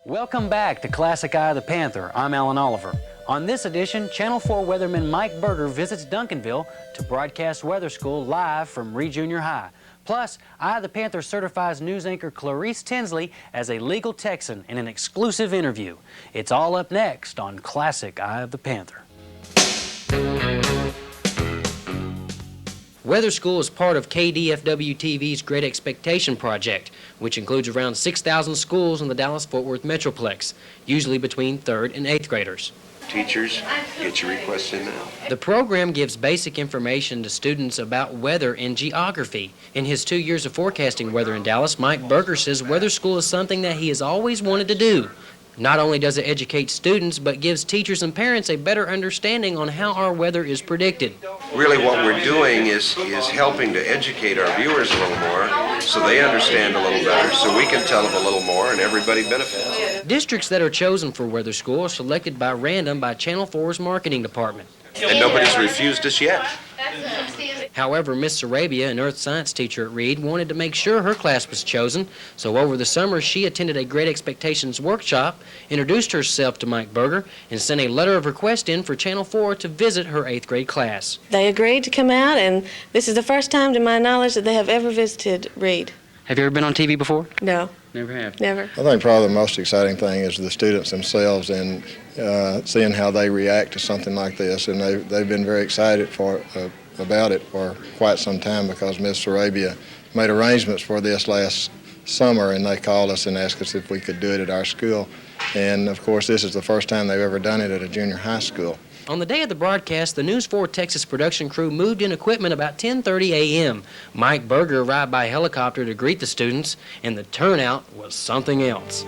Welcome back to Classic Eye of the Panther. I'm Alan Oliver. On this edition, Channel 4 weatherman Mike Berger visits Duncanville to broadcast weather school live from Reed Junior High. Plus, Eye of the Panther certifies news anchor Clarice Tinsley as a legal Texan in an exclusive interview. It's all up next on Classic Eye of the Panther. Weather School is part of KDFW TV's Great Expectation Project, which includes around 6,000 schools in the Dallas-Fort Worth Metroplex, usually between 3rd and 8th graders. Teachers, get your requests in now. The program gives basic information to students about weather and geography. In his 2 years of forecasting weather in Dallas, Mike Berger says weather school is something that he has always wanted to do. Not only does it educate students, but gives teachers and parents a better understanding on how our weather is predicted. Really what we're doing is helping to educate our viewers a little more so they understand a little better, so we can tell them a little more and everybody benefits. Districts that are chosen for weather school are selected by random by Channel 4's marketing department. And nobody's refused us yet. However, Miss Sarabia, an earth science teacher at Reed, wanted to make sure her class was chosen, so over the summer she attended a Great Expectations workshop, introduced herself to Mike Berger, and sent a letter of request in for Channel 4 to visit her 8th grade class. They agreed to come out, and this is the first time to my knowledge that they have ever visited Reed. Have you ever been on TV before? No. Never have? Never. I think probably the most exciting thing is the students themselves and seeing how they react to something like this. And they've been very excited about it for quite some time because Ms. Sarabia made arrangements for this last summer, and they called us and asked us if we could do it at our school. And, of course, this is the first time they've ever done it at a junior high school. On the day of the broadcast, the News 4 Texas production crew moved in equipment about 10:30 a.m. Mike Berger arrived by helicopter to greet the students, and the turnout was something else.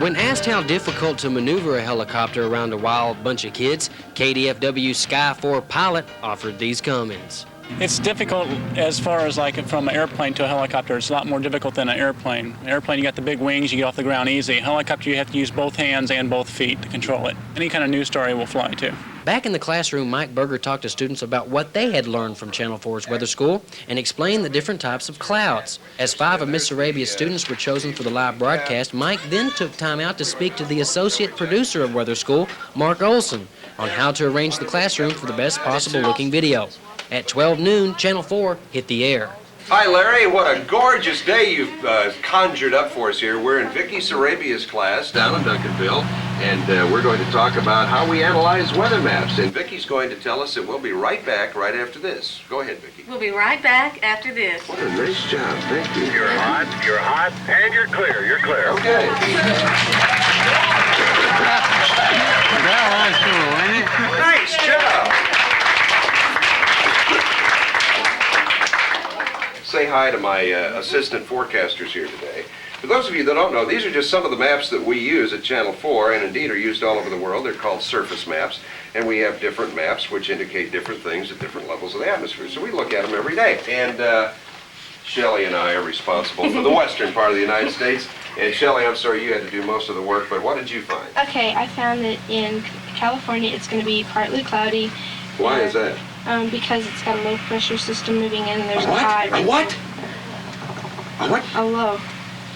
When asked how difficult to maneuver a helicopter around a wild bunch of kids, KDFW Sky 4 pilot offered these comments. It's difficult as far as like from an airplane to a helicopter. It's a lot more difficult than an airplane. An airplane, you got the big wings, you get off the ground easy. A helicopter, you have to use both hands and both feet to control it. Any kind of news story will fly too. Back in the classroom, Mike Berger talked to students about what they had learned from Channel 4's weather school and explained the different types of clouds. As 5 of Miss Sarabia's students were chosen for the live broadcast, Mike then took time out to speak to the associate producer of weather school, Mark Olson, on how to arrange the classroom for the best possible looking video. At 12 noon, Channel 4 hit the air. Hi, Larry. What a gorgeous day you've conjured up for us here. We're in Vicki Sarabia's class down in Duncanville, and we're going to talk about how we analyze weather maps. And Vicki's going to tell us, and we'll be right back right after this. Go ahead, Vicki. We'll be right back after this. What a nice job. Thank you. You're hot, and you're clear. You're clear. Okay. That was cool, wasn't it? Nice job. Say hi to my assistant forecasters here today. For those of you that don't know, these are just some of the maps that we use at Channel 4 and indeed are used all over the world. They're called surface maps, and we have different maps which indicate different things at different levels of the atmosphere. So we look at them every day. And Shelley and I are responsible for the western part of the United States. And Shelley, I'm sorry you had to do most of the work, but what did you find? Okay, I found that in California it's going to be partly cloudy. Why is that? Because it's got a low pressure system moving in and there's A what? a high. A what? A what? A low.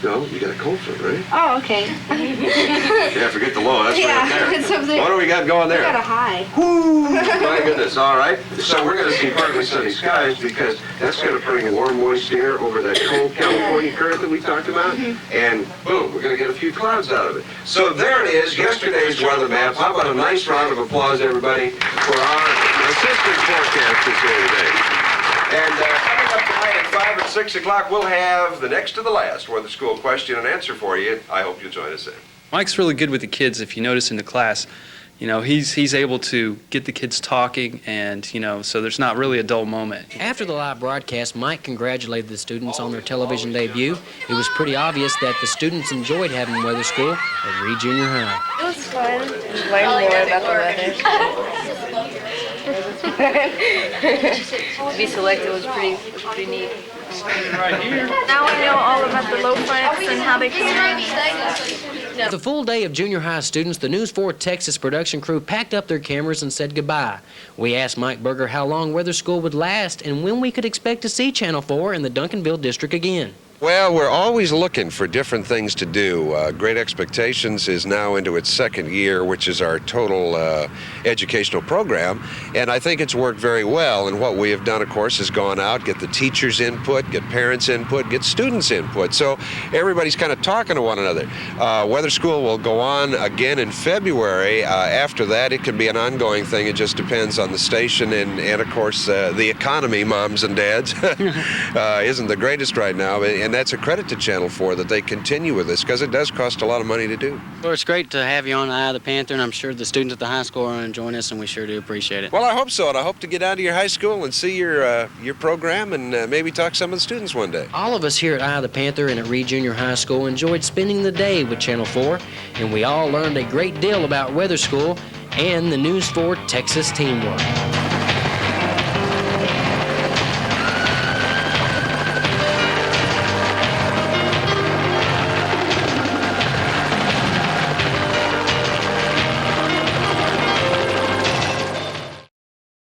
No, you got a cold front, right? Oh, okay. Yeah, forget the low. That's Yeah, right there. it's up there. What do we got going there? We got a high. Woo! My goodness, all right. So we're going to see partly sunny skies because that's going to bring warm, moist air over that cold California current that we talked about. And boom, we're going to get a few clouds out of it. So there it is, yesterday's weather map. How about a nice round of applause, everybody, for our assistant forecasters here today. And coming up tonight at 5 and 6 o'clock, we'll have the next to the last weather school question and answer for you. I hope you'll join us then. Mike's really good with the kids. If you notice in the class, you know, he's able to get the kids talking, and, you know, so there's not really a dull moment. After the live broadcast, Mike congratulated the students on their television debut. It was pretty obvious that the students enjoyed having weather school at Reed Junior High. It was fun. Learn more about the weather. To be selected was pretty neat. Right here. Now we know all about the low fronts and how they come in. With a full day of junior high students, the News 4 Texas production crew packed up their cameras and said goodbye. We asked Mike Berger how long weather school would last and when we could expect to see Channel 4 in the Duncanville district again. Well, we're always looking for different things to do. Great Expectations is now into its second year, which is our total educational program, and I think it's worked very well. And what we have done, of course, is gone out, get the teachers' input, get parents' input, get students' input. So everybody's kind of talking to one another. Weather school will go on again in February. After that, it can be an ongoing thing. It just depends on the station and of course, the economy, moms and dads, isn't the greatest right now. And that's a credit to Channel 4 that they continue with this, because it does cost a lot of money to do. Well, it's great to have you on Eye of the Panther, and I'm sure the students at the high school are going to join us, and we sure do appreciate it. Well, I hope so, and I hope to get out to your high school and see your program and maybe talk to some of the students one day. All of us here at Eye of the Panther and at Reed Junior High School enjoyed spending the day with Channel 4, and we all learned a great deal about weather school and the News 4 Texas teamwork.